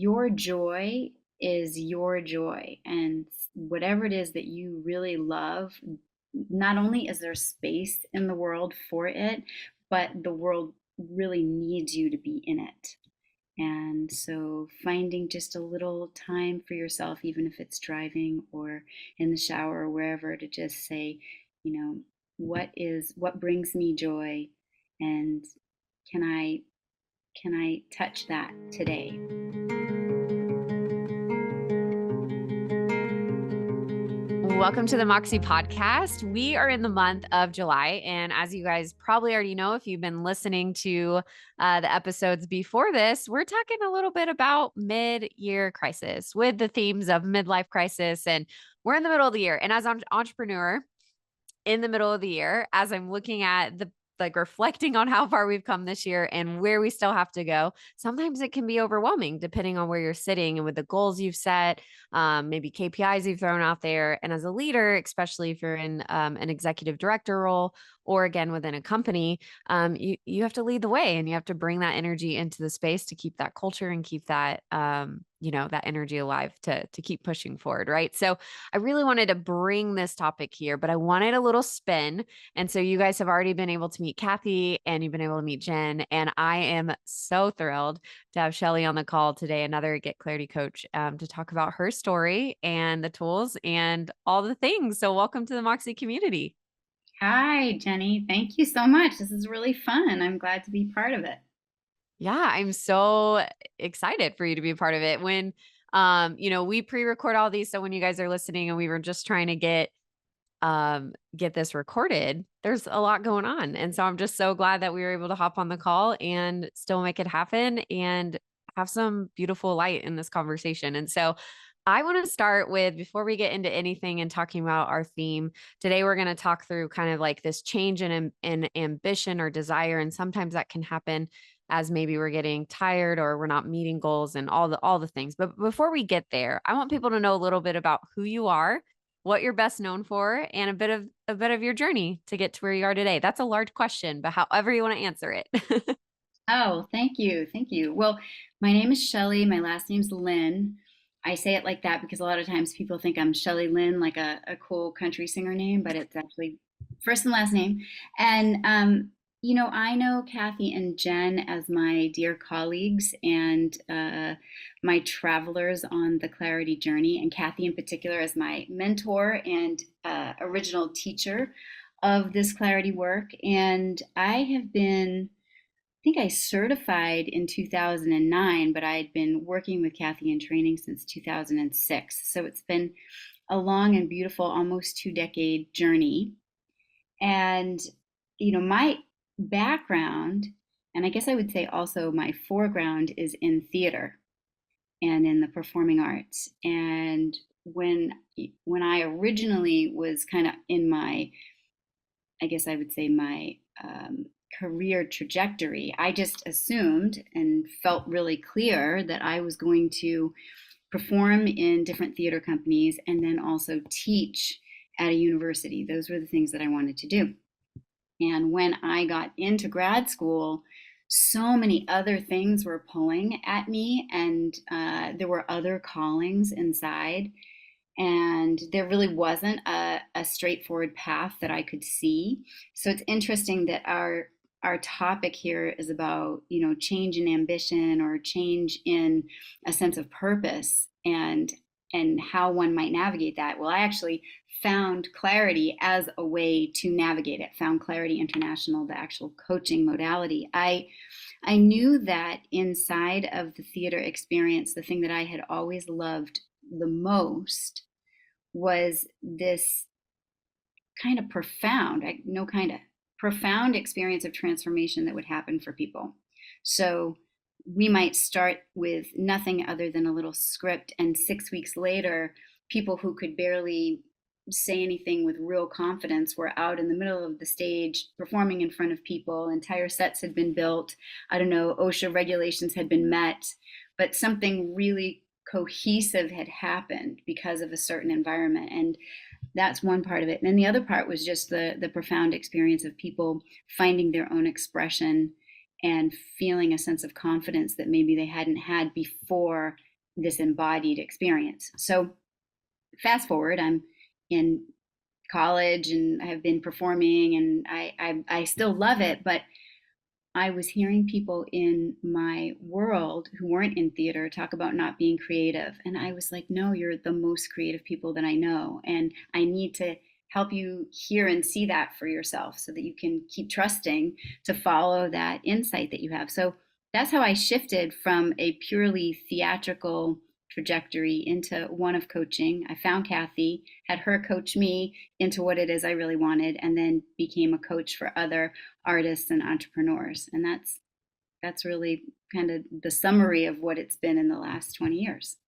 your joy is your joy. And whatever it is that you really love, not only is there space in the world for it, but the world really needs you to be in it. And so finding just a little time for yourself, even if it's driving or in the shower or wherever, to just say, you know, what brings me joy, and can I can I touch that today? Welcome to the Moxie podcast. We are in the month of July. And as you guys probably already know, if you've been listening to the episodes before this, we're talking a little bit about mid year crisis with the themes of midlife crisis. And we're in the middle of the year. And as an entrepreneur, in the middle of the year, as I'm looking at the like reflecting on how far we've come this year and where we still have to go, sometimes it can be overwhelming depending on where you're sitting and with the goals you've set, maybe KPIs you've thrown out there. And as a leader, especially if you're in an executive director role or again within a company, you have to lead the way and you have to bring that energy into the space to keep that culture and keep that that energy alive to keep pushing forward, right? So I really wanted to bring this topic here, but I wanted a little spin. And so you guys have already been able to meet Kathy and you've been able to meet Jen. And I am so thrilled to have Shelley on the call today, another Get Clarity coach, to talk about her story and the tools and all the things. So welcome to the Moxie community. Hi, Jenny. Thank you so much. This is really fun. I'm glad to be part of it. Yeah, I'm so excited for you to be a part of it. When we pre-record all these, so when you guys are listening and we were just trying to get this recorded, there's a lot going on. And so I'm just so glad that we were able to hop on the call and still make it happen and have some beautiful light in this conversation. And so I want to start with, before we get into anything and talking about our theme today, we're going to talk through kind of like this change in ambition or desire. And sometimes that can happen as maybe we're getting tired or we're not meeting goals and all the things. But before we get there, I want people to know a little bit about who you are, what you're best known for, and a bit of your journey to get to where you are today. That's a large question, but however you want to answer it. Oh, thank you. Thank you. Well, my name is Shelley. My last name's Lynn. I say it like that because a lot of times people think I'm Shelley Lynn, like a cool country singer name, but it's actually first and last name. And, I know Kathy and Jen as my dear colleagues and my travelers on the clarity journey, and Kathy in particular as my mentor and original teacher of this clarity work. And I have been think I certified in 2009, but I had been working with Kathy in training since 2006. So it's been a long and beautiful, almost 2 decade journey. And, my background, and I guess I would say also my foreground, is in theater and in the performing arts. And when I originally was kind of in my, I guess I would say my career trajectory, I just assumed and felt really clear that I was going to perform in different theater companies and then also teach at a university. Those were the things that I wanted to do. And when I got into grad school, so many other things were pulling at me, and there were other callings inside. And there really wasn't a straightforward path that I could see. So it's interesting that our topic here is about, change in ambition or change in a sense of purpose, and how one might navigate that. Well, I actually found clarity as a way to navigate it. Found Clarity International, the actual coaching modality. I knew that inside of the theater experience, the thing that I had always loved the most was this kind of profound, no kind of profound experience of transformation that would happen for people. So we might start with nothing other than a little script, and 6 weeks later, people who could barely say anything with real confidence were out in the middle of the stage performing in front of people. Entire sets had been built. I don't know, OSHA regulations had been met, but something really cohesive had happened because of a certain environment. And that's one part of it. And then the other part was just the profound experience of people finding their own expression and feeling a sense of confidence that maybe they hadn't had before this embodied experience. So fast forward, I'm in college and I have been performing, and I still love it, but I was hearing people in my world who weren't in theater talk about not being creative. And I was like, no, you're the most creative people that I know. And I need to help you hear and see that for yourself so that you can keep trusting to follow that insight that you have. So that's how I shifted from a purely theatrical trajectory into one of coaching. I found Kathy, had her coach me into what it is I really wanted, and then became a coach for other artists and entrepreneurs. And that's really kind of the summary of what it's been in the last 20 years.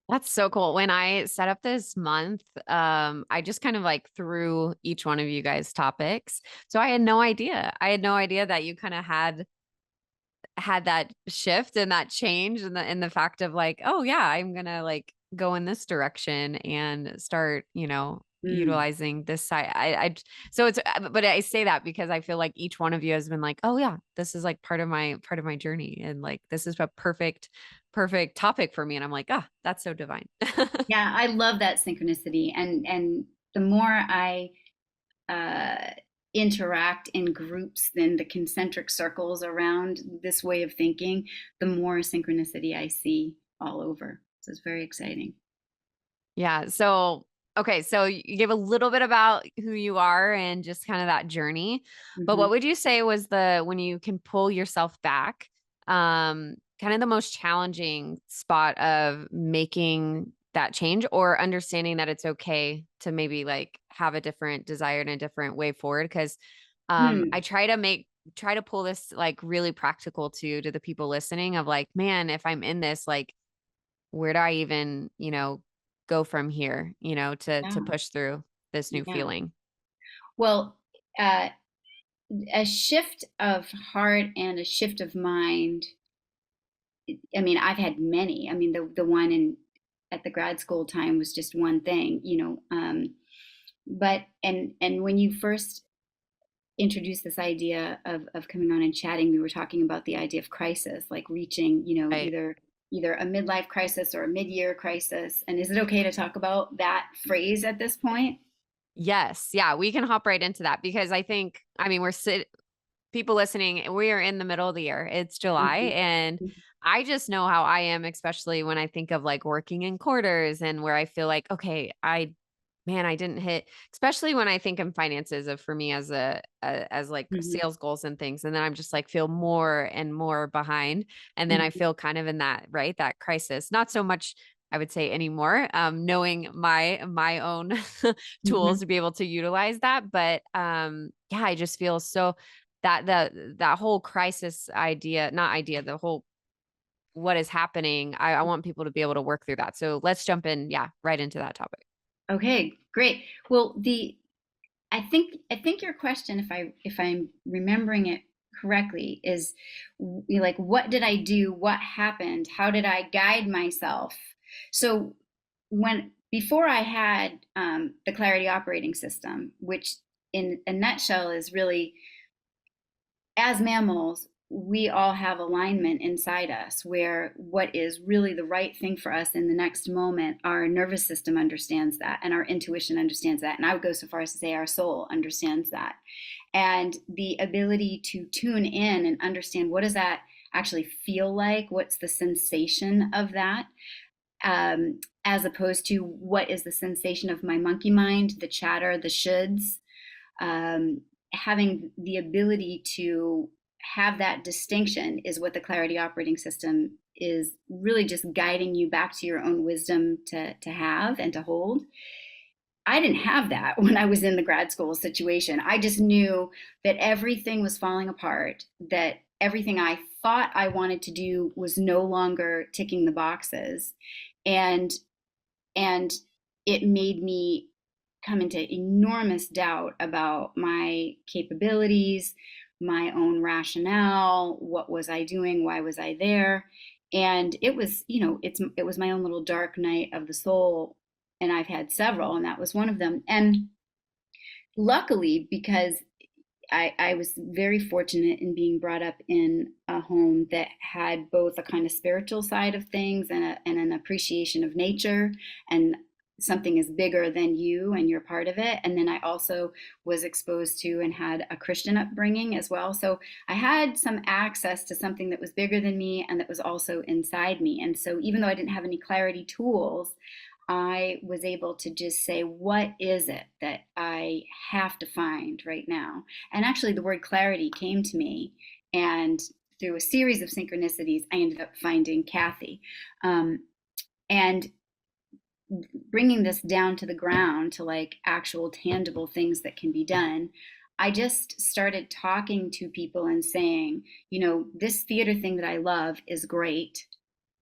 That's so cool. When I set up this month, I just kind of like threw each one of you guys topics. So I had no idea. I had no idea that you kind of had that shift and that change and the fact of like, oh yeah, I'm gonna like go in this direction and start, Mm, utilizing this side. So it's, but I say that because I feel like each one of you has been like, oh yeah, this is like part of my journey. And like, this is a perfect topic for me. And I'm like, ah, that's so divine. yeah, I love that synchronicity. And the more I uh, interact in groups than the concentric circles around this way of thinking, the more synchronicity I see all over. So it's very exciting. Yeah. So, okay. So you gave a little bit about who you are and just kind of that journey. But Hmm. what would you say was when you can pull yourself back, kind of the most challenging spot of making that change or understanding that it's okay to maybe like have a different desire and a different way forward? Cause, Hmm. I try to pull this like really practical to the people listening of like, man, if I'm in this, like, where do I even, go from here, to Yeah. push through this new Yeah. feeling? Well, uh, a shift of heart and a shift of mind. I mean, I've had many. I mean, the one in at the grad school time was just one thing, but and when you first introduced this idea of coming on and chatting, we were talking about the idea of crisis, like reaching, Right. either a midlife crisis or a mid-year crisis. And is it okay to talk about that phrase at this point? Yes. Yeah. We can hop right into that because I mean, people listening, we are in the middle of the year. It's July. Mhm. And I just know how I am, especially when I think of like working in quarters and where I feel like, okay, I didn't hit, especially when I think in finances of for me as like Mhm. sales goals and things. And then I'm just like feel more and more behind. And then I Mhm. feel kind of in that, right, that crisis, not so much, I would say anymore, knowing my own tools Mhm. to be able to utilize that. But yeah, I just feel so that whole crisis idea, not idea, the whole what is happening. I want people to be able to work through that. So let's jump in, yeah, right into that topic. Okay, great. Well, the I think your question, if I'm remembering it correctly, is like, what did I do? What happened? How did I guide myself? So when before I had the Clarity operating system, which in a nutshell is really, as mammals, we all have alignment inside us where what is really the right thing for us in the next moment, our nervous system understands that and our intuition understands that. And I would go so far as to say our soul understands that. And the ability to tune in and understand what does that actually feel like? What's the sensation of that? As opposed to what is the sensation of my monkey mind, the chatter, the shoulds, having the ability to have that distinction is what the Clarity operating system is really just guiding you back to your own wisdom to have and to hold. I didn't have that when I was in the grad school situation. I just knew that everything was falling apart, that everything I thought I wanted to do was no longer ticking the boxes. And and it made me come into enormous doubt about my capabilities, my own rationale, what was I doing, why was I there? And it was, it was my own little dark night of the soul, and I've had several, and that was one of them. And luckily, because I was very fortunate in being brought up in a home that had both a kind of spiritual side of things and an appreciation of nature and something is bigger than you and you're part of it. And then I also was exposed to and had a Christian upbringing as well. So I had some access to something that was bigger than me and that was also inside me. And so even though I didn't have any clarity tools, I was able to just say, what is it that I have to find right now? And actually, the word clarity came to me. And through a series of synchronicities, I ended up finding Kathy. And bringing this down to the ground to like actual tangible things that can be done, I just started talking to people and saying, this theater thing that I love is great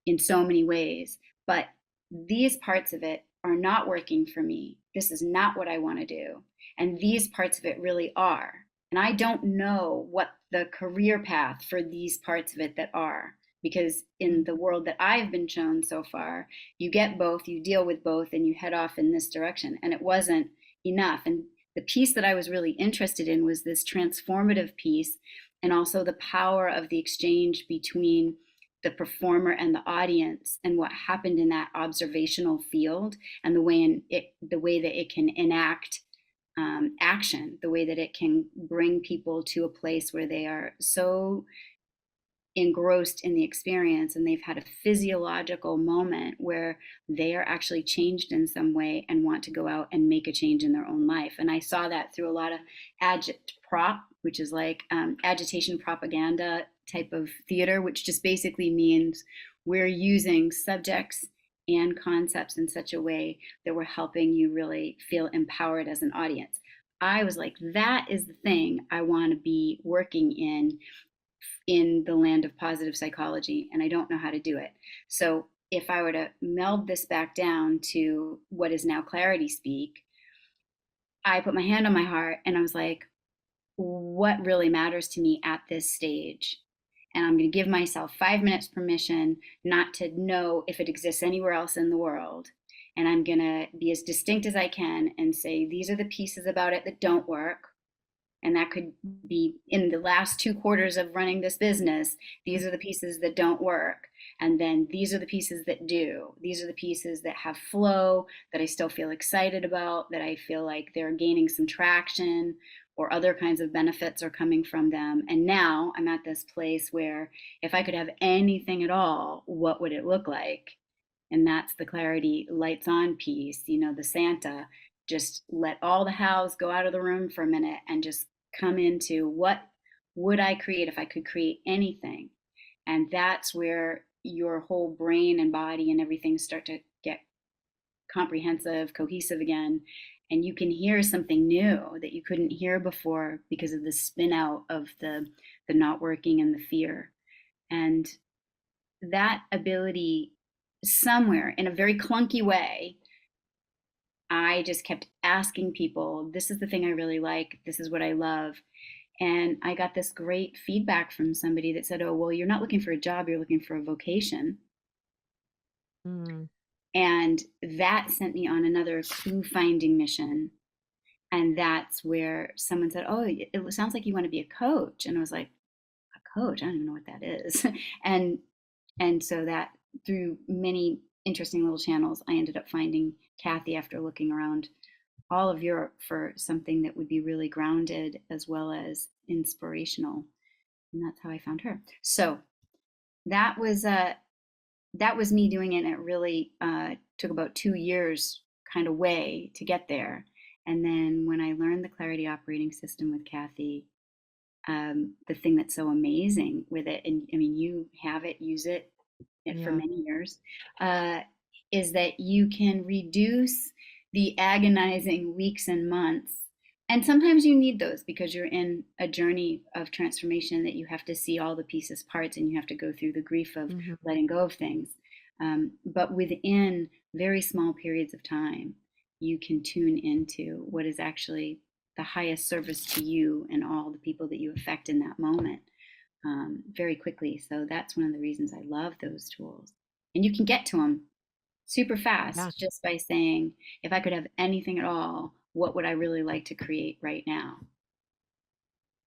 in so many ways, but these parts of it are not working for me. This is not what I want to do. And these parts of it really are. And I don't know what the career path for these parts of it that are. Because in the world that I've been shown so far, you get both, you deal with both, and you head off in this direction. And it wasn't enough. And the piece that I was really interested in was this transformative piece, and also the power of the exchange between the performer and the audience, and what happened in that observational field, and the way that it can enact action, the way that it can bring people to a place where they are so engrossed in the experience and they've had a physiological moment where they are actually changed in some way and want to go out and make a change in their own life. And I saw that through a lot of prop, which is like agitation propaganda type of theater, which just basically means we're using subjects and concepts in such a way that we're helping you really feel empowered as an audience. I was like, that is the thing I want to be working in the land of positive psychology, and I don't know how to do it. So if I were to meld this back down to what is now clarity speak, I put my hand on my heart and I was like, what really matters to me at this stage? And I'm going to give myself 5 minutes permission not to know if it exists anywhere else in the world. And I'm going to be as distinct as I can and say, these are the pieces about it that don't work. And that could be in the last 2 quarters of running this business. These are the pieces that don't work. And then these are the pieces that do. These are the pieces that have flow, that I still feel excited about, that I feel like they're gaining some traction or other kinds of benefits are coming from them. And now I'm at this place where if I could have anything at all, what would it look like? And that's the clarity lights on piece, the Santa. Just let all the hows go out of the room for a minute and just come into what would I create if I could create anything. And that's where your whole brain and body and everything start to get comprehensive, cohesive again. And you can hear something new that you couldn't hear before because of the spin out of the not working and the fear. And that ability, somewhere in a very clunky way, I just kept asking people, this is the thing I really like, this is what I love. And I got this great feedback from somebody that said, oh, well, you're not looking for a job, you're looking for a vocation. Mm. And that sent me on another clue finding mission. And that's where someone said, oh, it sounds like you want to be a coach. And I was like, a coach? I don't even know what that is. and so that through many interesting little channels, I ended up finding Kathy after looking around all of Europe for something that would be really grounded as well as inspirational. And that's how I found her. So that was me doing it. And it really took about 2 years kind of way to get there. And then when I learned the Clarity Operating System with Kathy, the thing that's so amazing with it, and I mean, you have it, use it for Yeah. many years, is that you can reduce the agonizing weeks and months. And sometimes you need those because you're in a journey of transformation that you have to see all the pieces, parts, and you have to go through the grief of Mm-hmm. letting go of things. But within very small periods of time, you can tune into what is actually the highest service to you and all the people that you affect in that moment very quickly. So that's one of the reasons I love those tools. And you can get to them super Yeah. fast just by saying, if I could have anything at all, what would I really like to create right now?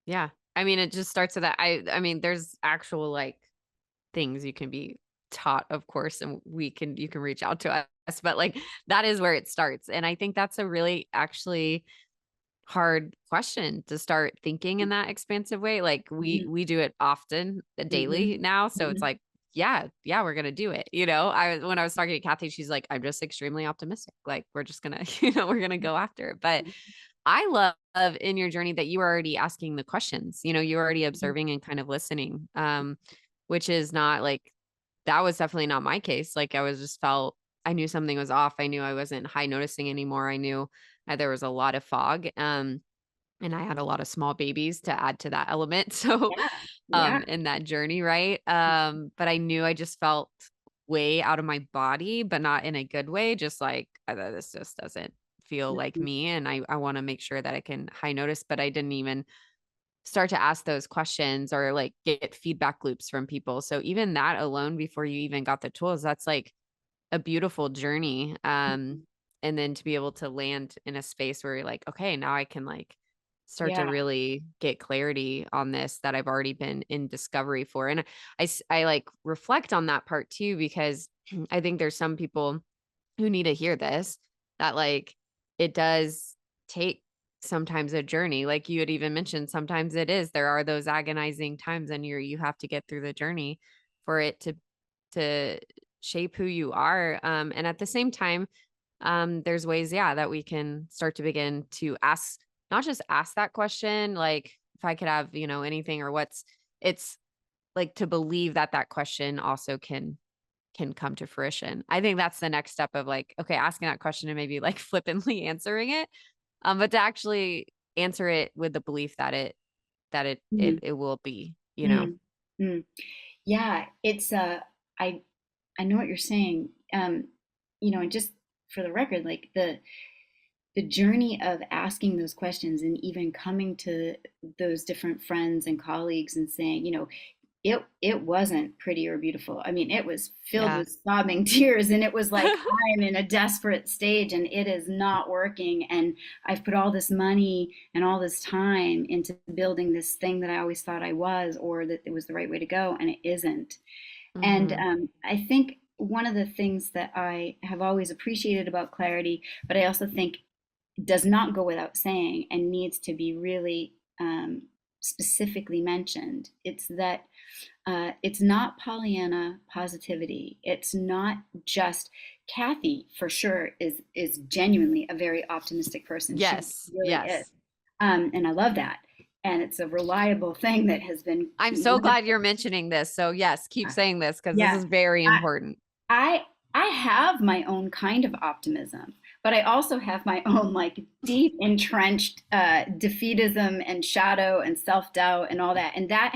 Yeah. I mean, it just starts with that. I mean, there's actual like things you can be taught, of course, and you can reach out to us, but like that is where it starts. And I think that's a really actually hard question to start thinking in that expansive way. Like Mhm, we do it often, daily mhm, now. So it's mhm. like, yeah, we're gonna do it. When I was talking to Kathy, she's like, I'm just extremely optimistic. Like we're just gonna, we're gonna go after it. But I love in your journey that you were already asking the questions. You were already Mhm. observing and kind of listening, which is not like that was definitely not my case. Like I was just felt I knew something was off. I knew I wasn't high noticing anymore. I knew there was a lot of fog. And I had a lot of small babies to add to that element. So, Yeah, yeah. in that journey, right? But I knew I just felt way out of my body, but not in a good way. Just like this just doesn't feel like Mhm. me, and I want to make sure that I can high notice. But I didn't even start to ask those questions or like get feedback loops from people. So even that alone, before you even got the tools, that's like a beautiful journey. And then to be able to land in a space where you're like, okay, now I can like start to Yeah. really get clarity on this that I've already been in discovery for. And I like reflect on that part too, because I think there's some people who need to hear this, that like it does take sometimes a journey. Like you had even mentioned, sometimes there are those agonizing times and you have to get through the journey for it to shape who you are. And at the same time, there's ways, yeah, that we can start to begin to ask, not just ask that question, like if I could have, anything or it's like to believe that that question also can come to fruition. I think that's the next step of like, okay, asking that question and maybe like flippantly answering it. But to actually answer it with the belief that Mhm, it will be. mm, mm. Yeah, I I know what you're saying. And just for the record, like the journey of asking those questions and even coming to those different friends and colleagues and saying, it wasn't pretty or beautiful. I mean, it was filled Yeah. with sobbing tears, and it was like I'm in a desperate stage and it is not working, and I've put all this money and all this time into building this thing that I always thought I was, or that it was the right way to go, and it isn't. And Hmm. I think one of the things that I have always appreciated about clarity, but I also think does not go without saying and needs to be really specifically mentioned, it's that it's not Pollyanna positivity. It's not just Kathy, for sure, is genuinely a very optimistic person. She Yes. really is, Yes. and I love that. And it's a reliable thing that has been I'm so glad wonderful. you're mentioning this. So yes, keep saying this because this Yeah, is very I, important. I I have my own kind of optimism, but I also have my own like deep entrenched defeatism and shadow and self-doubt and all that. And that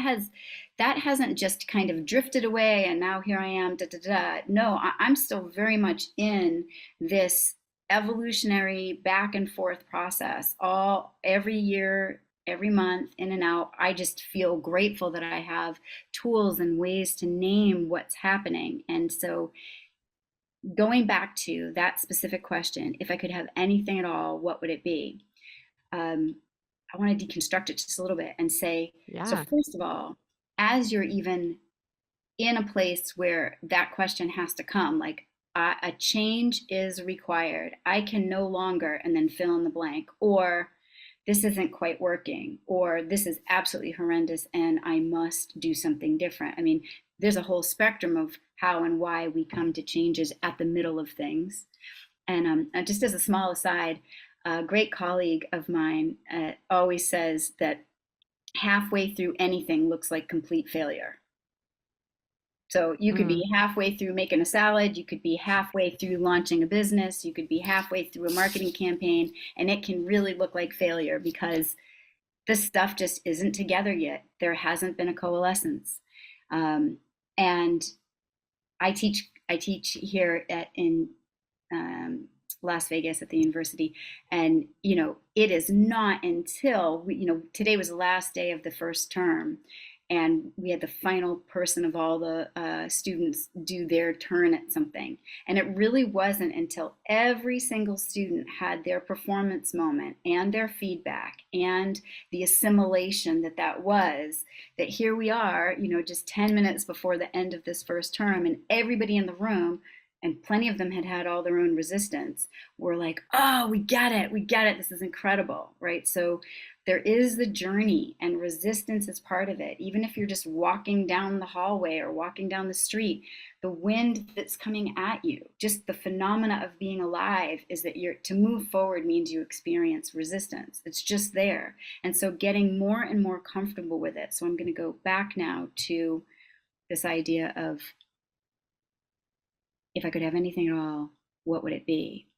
hasn't just kind of drifted away and now here I am, da da da. No, I'm still very much in this evolutionary back and forth process all every year, every month, in and out. I just feel grateful that I have tools and ways to name what's happening. And so going back to that specific question, if I could have anything at all, what would it be? I want to deconstruct it just a little bit and say, so Yeah. first of all, as you're even in a place where that question has to come, like a change is required. I can no longer, and then fill in the blank, or this isn't quite working, or this is absolutely horrendous and I must do something different. I mean, there's a whole spectrum of how and why we come to changes at the middle of things. And just as a small aside, a great colleague of mine always says that halfway through anything looks like complete failure. So you could Mm. be halfway through making a salad, you could be halfway through launching a business, you could be halfway through a marketing campaign, and it can really look like failure because this stuff just isn't together yet. There hasn't been a coalescence. Um, and I teach here in um, Las Vegas at the university, and it is not until today was the last day of the first term, and we had the final person of all the students do their turn at something. And it really wasn't until every single student had their performance moment and their feedback and the assimilation that that was, that here we are, you know, just 10 minutes before the end of this first term, and everybody in the room, and plenty of them had had all their own resistance, were like, oh, we get it, this is incredible, right? So there is the journey, and resistance is part of it. Even if you're just walking down the hallway or walking down the street, the wind that's coming at you, just the phenomena of being alive, is that you're to move forward means you experience resistance. It's just there. And so getting more and more comfortable with it. So I'm going to go back now to this idea of, if I could have anything at all, what would it be?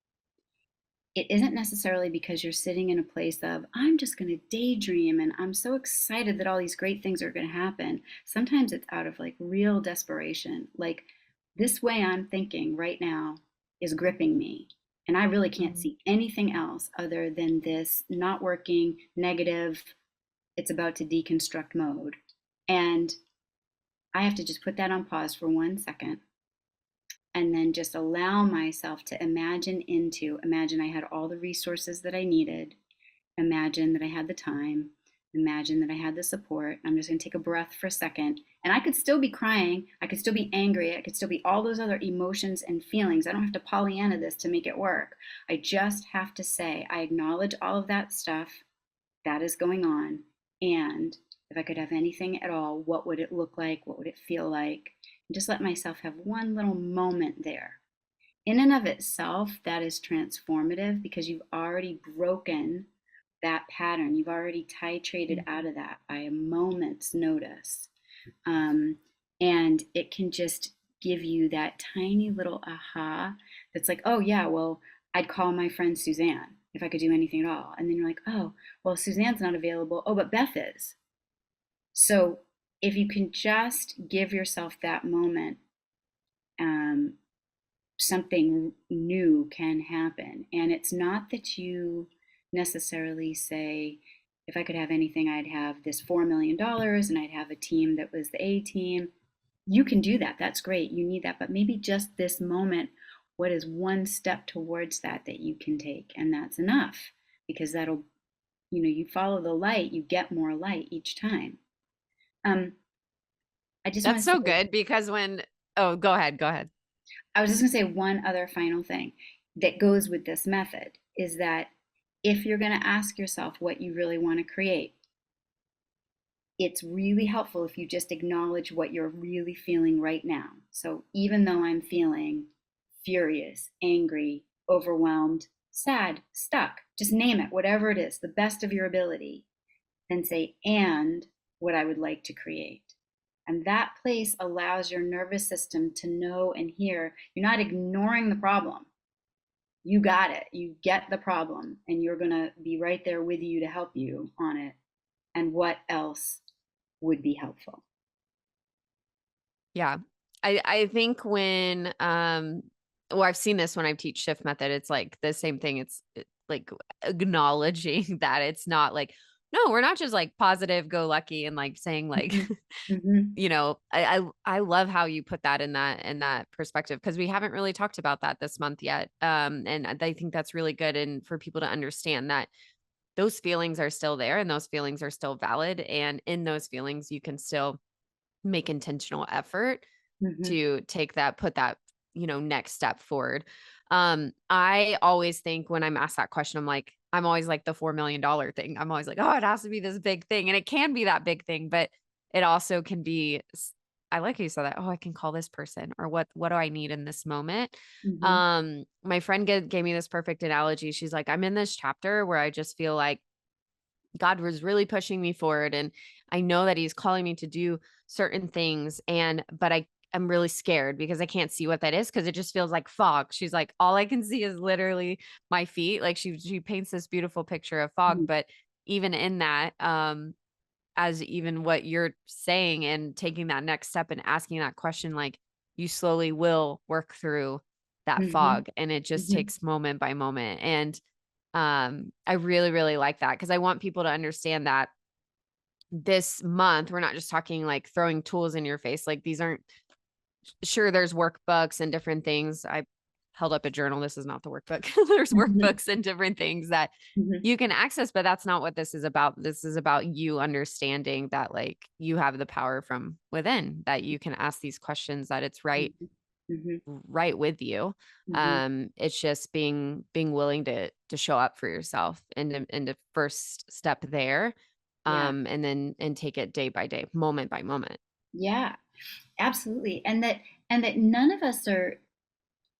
It isn't necessarily because you're sitting in a place of, I'm just going to daydream and I'm so excited that all these great things are going to happen. Sometimes it's out of like real desperation. Like, this way I'm thinking right now is gripping me. And I really can't Mhm. see anything else other than this not working, negative, it's about to deconstruct mode. And I have to just put that on pause for 1 second, and then just allow myself to imagine I had all the resources that I needed, imagine that I had the time, imagine that I had the support. I'm just going to take a breath for a second, and I could still be crying, I could still be angry, I could still be all those other emotions and feelings. I don't have to Pollyanna this to make it work. I just have to say I acknowledge all of that stuff that is going on, and if I could have anything at all, what would it look like? What would it feel like? And just let myself have one little moment there. In and of itself, that is transformative because you've already broken that pattern. You've already titrated out of that by a moment's notice. Um, and it can just give you that tiny little aha that's like, oh, yeah, well, I'd call my friend Suzanne if I could do anything at all. And then you're like, oh, well, Suzanne's not available. Oh, but Beth is. So if you can just give yourself that moment, um, something new can happen. And it's not that you necessarily say, if I could have anything, I'd have this $4 million and I'd have a team that was the A team. You can do that. That's great. You need that. But maybe just this moment, what is one step towards that that you can take? And that's enough, because that'll, you know, you follow the light, you get more light each time. Um, I just want That's to so say, good because oh, go ahead, go ahead. I was just going to say one other final thing that goes with this method is that if you're going to ask yourself what you really want to create, it's really helpful if you just acknowledge what you're really feeling right now. So even though I'm feeling furious, angry, overwhelmed, sad, stuck, just name it, whatever it is, the best of your ability, then say, and what I would like to create. And that place allows your nervous system to know and hear. You're not ignoring the problem. You got it. You get the problem, and you're going to be right there with you to help you on it. And what else would be helpful? Yeah. I think when well, I've seen this when I teach shift method, it's like the same thing. Like acknowledging that it's not like, no, we're not just like positive, go lucky and like saying like, Mm-hmm. Mm-hmm. you know, I love how you put that in that perspective because we haven't really talked about that this month yet. And I think that's really good and for people to understand that those feelings are still there and those feelings are still valid. And in those feelings, you can still make intentional effort Mm-hmm. to take that, put that, next step forward. I always think when I'm asked that question, I'm always like the $4 million thing. I'm always like, oh, it has to be this big thing. And it can be that big thing, but it also can be, I like how you said that. Oh, I can call this person or what do I need in this moment? Mm-hmm. My friend gave me this perfect analogy. She's like, I'm in this chapter where I just feel like God was really pushing me forward and I know that he's calling me to do certain things but I'm really scared because I can't see what that is because it just feels like fog. She's like all I can see is literally my feet. Like she paints this beautiful picture of fog, but even in that as even what you're saying and taking that next step and asking that question like you slowly will work through that Mm-hmm. fog and it just Mm-hmm. takes moment by moment and I really, really like that because I want people to understand that this month, we're not just talking like throwing tools in your face. Like these aren't, sure, there's workbooks and different things. I held up a journal. This is not the workbook. There's Mhm, workbooks and different things that mhm, you can access, but that's not what this is about. This is about you understanding that like you have the power from within, that you can ask these questions, that it's mhm, mhm, right with you. mhm. It's just being willing to show up for yourself, and the first step there. Yeah, And then and take it day by day, moment by moment. yeah, absolutely. And that none of us are,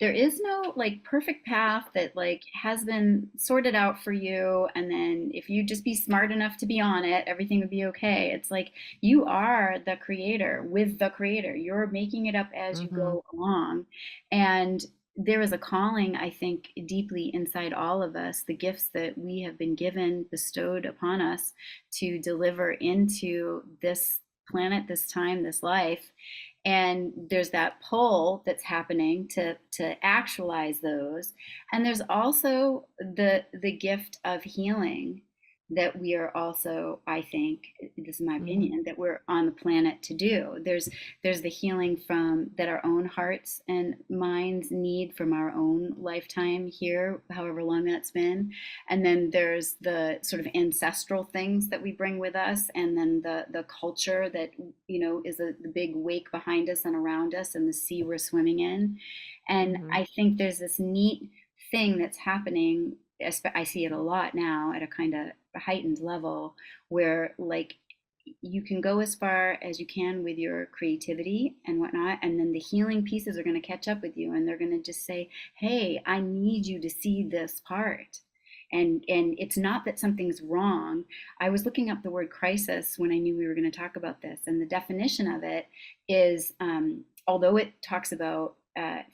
there is no like perfect path that like has been sorted out for you, and then if you just be smart enough to be on it, everything would be okay. It's like you are the creator with the creator. You're making it up as you Mhm. go along. And there is a calling, I think, deeply inside all of us, the gifts that we have been given, bestowed upon us to deliver into this planet, this time, this life. And there's that pull that's happening to actualize those. And there's also the gift of healing that we are also, I think, this is my Mhm. opinion, that we're on the planet to do. There's the healing from that our own hearts and minds need from our own lifetime here, however long that's been. And then there's the sort of ancestral things that we bring with us, and then the culture that, is the big wake behind us and around us, and the sea we're swimming in. And Mhm. I think there's this neat thing that's happening. I see it a lot now at a kind of heightened level, where like you can go as far as you can with your creativity and whatnot, and then the healing pieces are going to catch up with you, and they're going to just say, hey, I need you to see this part. And it's not that something's wrong. I was looking up the word crisis when I knew we were going to talk about this, and the definition of it is, although it talks about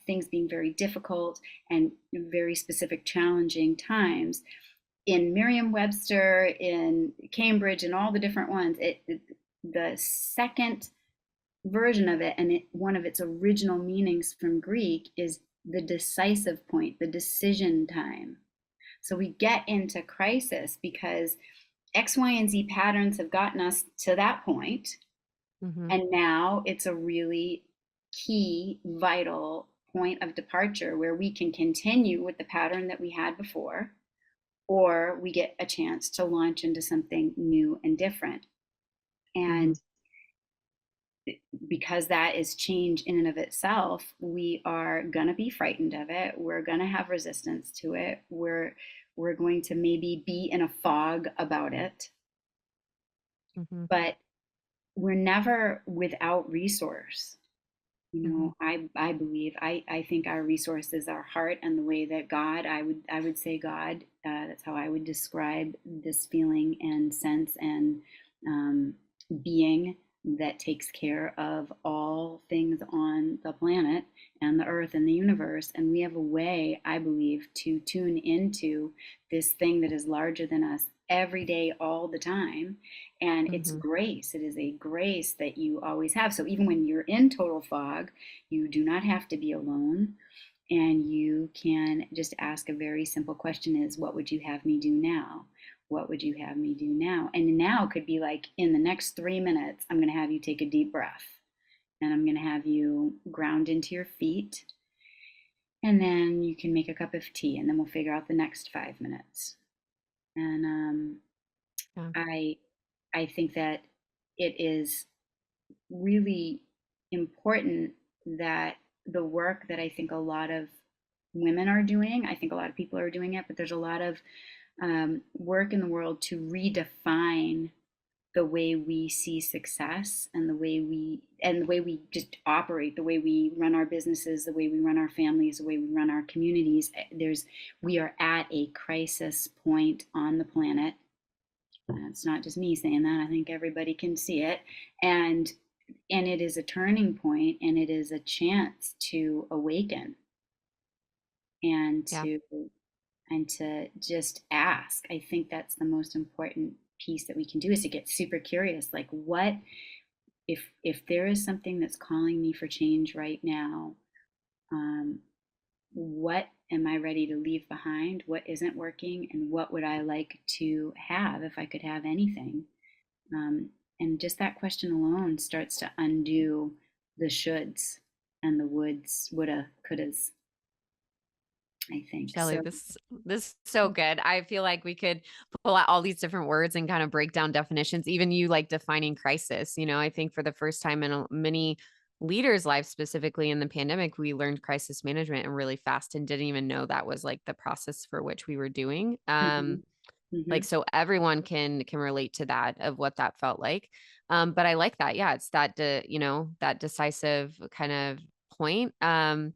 things being very difficult and very specific challenging times, in Merriam-Webster, in Cambridge, and all the different ones, the second version of it, and one of its original meanings from Greek, is the decisive point, the decision time. So we get into crisis because X, Y, and Z patterns have gotten us to that point, Mhm. and now it's a really key, vital point of departure where we can continue with the pattern that we had before, or we get a chance to launch into something new and different. Mhm. And because that is change in and of itself, we are going to be frightened of it. We're going to have resistance to it. We're going to maybe be in a fog about it, Mhm. but we're never without resource. Mhm. I believe, I think our resource is our heart, and the way that God, I would say God, that's how I would describe this feeling and sense and um, being that takes care of all things on the planet and the earth and the universe. And we have a way, I believe, to tune into this thing that is larger than us every day, all the time. And it's Mhm. grace. It is a grace that you always have. So even when you're in total fog, you do not have to be alone. And you can just ask a very simple question: is, what would you have me do now? What would you have me do now? And now could be like, in the next 3 minutes, I'm going to have you take a deep breath, and I'm going to have you ground into your feet. And then you can make a cup of tea, and then we'll figure out the next 5 minutes. And Yeah. I, I think that it is really important that the work that I think a lot of women are doing, I think a lot of people are doing it, but there's a lot of work in the world to redefine the way we see success, and the way we just operate, the way we run our businesses, the way we run our families, the way we run our communities. We are at a crisis point on the planet. It's not just me saying that. I think everybody can see it. And and it is a turning point, and it is a chance to awaken, and Yeah. to just ask. I think that's the most important piece that we can do, is to get super curious, like, what if there is something that's calling me for change right now, um, what am I ready to leave behind? What isn't working? And what would I like to have if I could have anything? And just that question alone starts to undo the shoulds and the woulds, woulda, couldas, I think. Shelley, So, this is so good. I feel like we could pull out all these different words and kind of break down definitions. Even you like defining crisis. I think for the first time in many leaders' lives, specifically in the pandemic, we learned crisis management and really fast and didn't even know that was like the process for which we were doing. mhm, Like mhm, so everyone can relate to that of what that felt like. But I like that. Yeah, it's that that decisive kind of point. And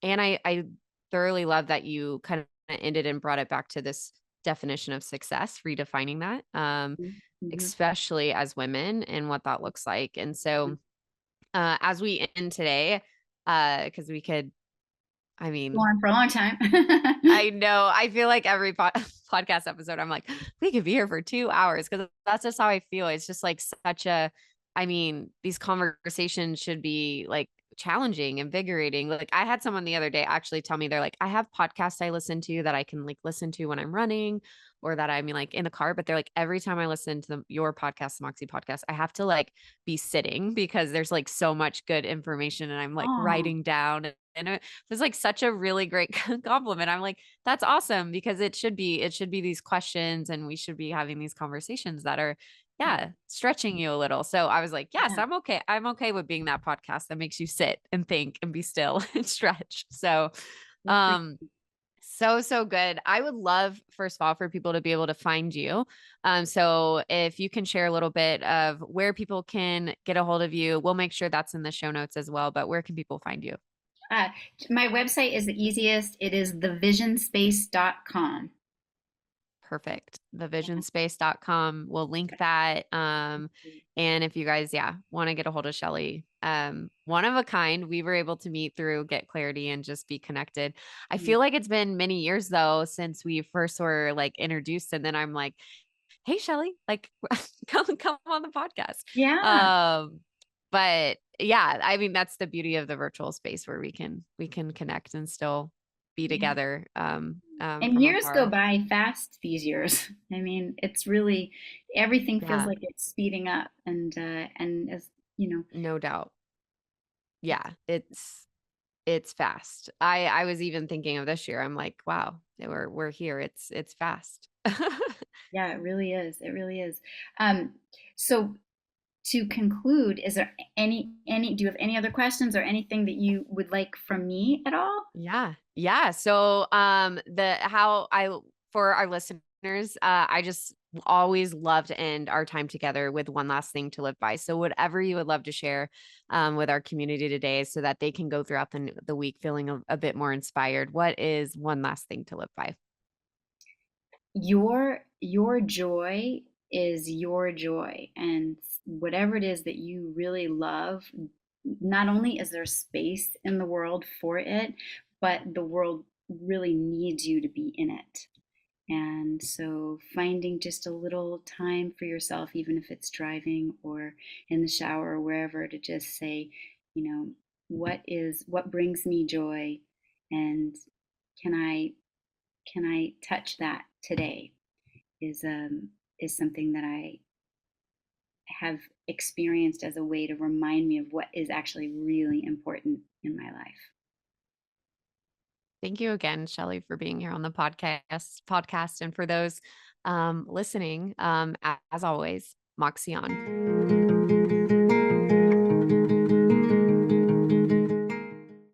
I thoroughly love that you kind of ended and brought it back to this definition of success, redefining that, mhm, mhm, especially as women and what that looks like. And mhm. so, as we end today, because we could, I Go mean, on for a long time. I know. I feel like every podcast episode, I'm like, we could be here for 2 hours because that's just how I feel. It's just like such a, I mean, these conversations should be like challenging, invigorating. Like I had someone the other day actually tell me they're like, I have podcasts I listen to that I can like listen to when I'm running or that I'm like in the car. But they're like, every time I listen to your podcast, the Moxie podcast, I have to like be sitting because there's like so much good information and I'm like Oh, writing down and it was like such a really great compliment. I'm like, that's awesome because it should be these questions and we should be having these conversations that are, yeah, yeah, stretching you a little. So I was like, yes, yeah. I'm okay. I'm okay with being that podcast that makes you sit and think and be still and stretch. So, Good for um, so good. I would love, first of all, for people to be able to find you. So if you can share a little bit of where people can get a hold of you, we'll make sure that's in the show notes as well. But where can people find you? Uh, my website is the easiest. It is thevisionspace.com. Perfect. Yeah. Thevisionspace.com. We'll link that. And if you guys, yeah, want to get a hold of Shelley, one of a kind, we were able to meet through Get Clarity and just be connected. I Mm. feel like it's been many years though since we first were like introduced. And then I'm like, hey Shelley, like come on the podcast. Yeah. Um, but yeah, I mean that's the beauty of the virtual space where we can connect and still be Yeah. together And from years go afar. by fast these years. I mean, it's really everything feels Yeah. like it's speeding up, and as you know, No doubt. it's Yeah, it's fast. I was even thinking of this year. I'm like, wow, we're here. It's fast. yeah, it really is. It really is. Um, so to conclude, is there any do you have any other questions or anything that you would like from me at all? Yeah. Yeah. So the how I for our listeners, I just always love to end our time together with one last thing to live by. So whatever you would love to share with our community today so that they can go throughout the week feeling a bit more inspired. What is one last thing to live by? Your joy is your joy, and whatever it is that you really love, not only is there space in the world for it, but the world really needs you to be in it. And so finding just a little time for yourself, even if it's driving or in the shower or wherever, to just say, you know, what brings me joy, and can I touch that today, is something that I have experienced as a way to remind me of what is actually really important in my life. Thank you again, Shelley, for being here on the podcast and for those listening, as always, Moxie on.